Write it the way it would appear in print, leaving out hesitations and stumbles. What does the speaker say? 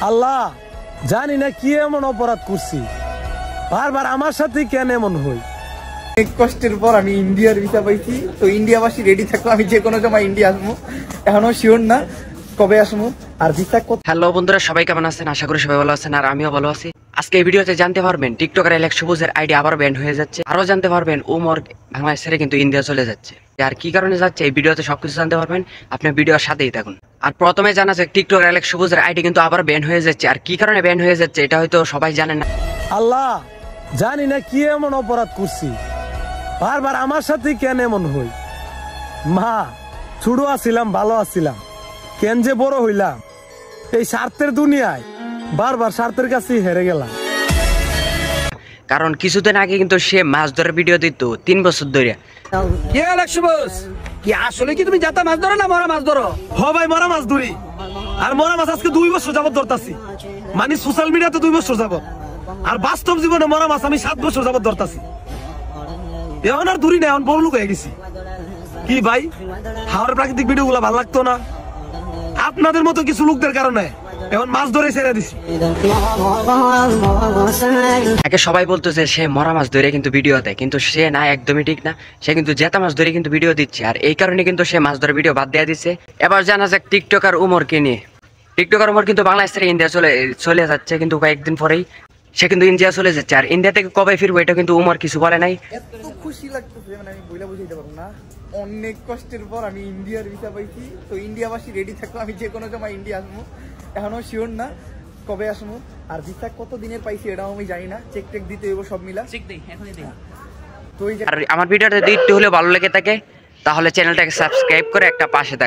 আল্লাহ জানি না কি এমন অপরাধ করছি, বারবার আমার সাথে কেন এমন হই। অনেক কষ্টের পর আমি ইন্ডিয়ার ভিসা পাইছি। তো ইন্ডিয়াবাসী রেডি থাকো, আমি যে কোনো সময় ইন্ডিয়া আসবো। এখনো শিওর না কবে আসবো আর ভিসা কত। হ্যালো বন্ধুরা, সবাই কেমন আছেন? আশা করি সবাই ভালো আছেন আর আমিও ভালো আছি। আজকে এই ভিডিওতে জানতে পারবেন টিকটকার অ্যালেক্স সবুজের আইডি আবার ব্যান্ড হয়ে যাচ্ছে। আরো জানতে পারবেন ওমর বাংলাদেশ ছেড়ে কিন্তু ইন্ডিয়া চলে যাচ্ছে। আর কি কারণে যাচ্ছে এই ভিডিওতে সবকিছু জানতে পারবেন, আপনি ভিডিওর সাথেই থাকুন। আর প্রথমে জানা যায় টিকটকার অ্যালেক্স সবুজের আইডি কিন্তু আবার ব্যান্ড হয়ে যাচ্ছে। আর কি কারণে ব্যান্ড হয়ে যাচ্ছে এটা হয়তো সবাই জানেন না। আল্লাহ জানি না কি এমন অপরাধ করছি, বারবার আমার সাথে কেন এমন হই। মা ছোট আছিলাম, ভালো আছিলাম, কেন যে বড় হইলাম এই স্বার্থের দুনিয়ায়, বারবার স্বার্থের কাছে হেরে গেলাম। কারণ কিছুদিন আগে কিন্তু সে মাছ ধরার ভিডিও দিত 3 বছর ধরে। কি অ্যালেক্স সবুজ, কি আসলে কি তুমি জাতা মাছ ধরো না মরা মাছ ধরো? হ ভাই, মরা মাছ ধরি। আর মরা মাছ আজকে 2 বছর যাবত ধরতাছি। মানে সোশ্যাল মিডিয়াতে 2 বছর যাবত, আর বাস্তব জীবনে মরা মাছ আমি 7 বছর যাবত ধরতাছি। এখন আর দূরি না, এখন বড় লোক হয়ে গেছি। কি ভাই, হাওড়ের প্রাকৃতিক ভিডিও গুলা ভালো লাগতো না? আপনাদের মতো কিছু লোকদের কারণে এখন মাছ ধরে ছেড়ে দিছি। একে সবাই বলতো যে সে মরা মাছ ধরে কিন্তু ভিডিও দেয়, কিন্তু সে না, একদমই ঠিক না। সে কিন্তু জেতা মাছ ধরে কিন্তু ভিডিও দিচ্ছে। আর এই কারণে কিন্তু সে মাছ ধরে ভিডিও বাদ দিয়ে দিচ্ছে। এবার জানা যাক টিকটকার উমরকে নিয়ে। টিকটকার উমর কিন্তু বাংলাদেশ থেকে ইন্ডিয়া চলে যাচ্ছে, কিন্তু কয়েকদিন পরেই সে কিন্তু ইন্ডিয়া চলে যাচ্ছে। আর ইন্ডিয়া থেকে কবে ফিরবো এটা কিন্তু উমর কিছু বলে নাই। এত খুশি লাগতেছে, মানে আমি বইলা বুঝাইতে পারবো না। অনেক কষ্টের পর আমি ইন্ডিয়ার ভিসা পাইছি। তো ইন্ডিয়াবাসী রেডি থাকো, আমি যে কোনো সময় ইন্ডিয়া আসবো। এখনো শিওর না কবে আসবো আর ভিসা কত দিনের পাইছি এটাও আমি জানি না। চেক টেক দিতে হইব সব মিলা। তো আর আমার ভিডিওটা যদি একটু হলেও ভালো লেগে থাকে তাহলে চ্যানেলটাকে সাবস্ক্রাইব করে একটা পাশে থাকে।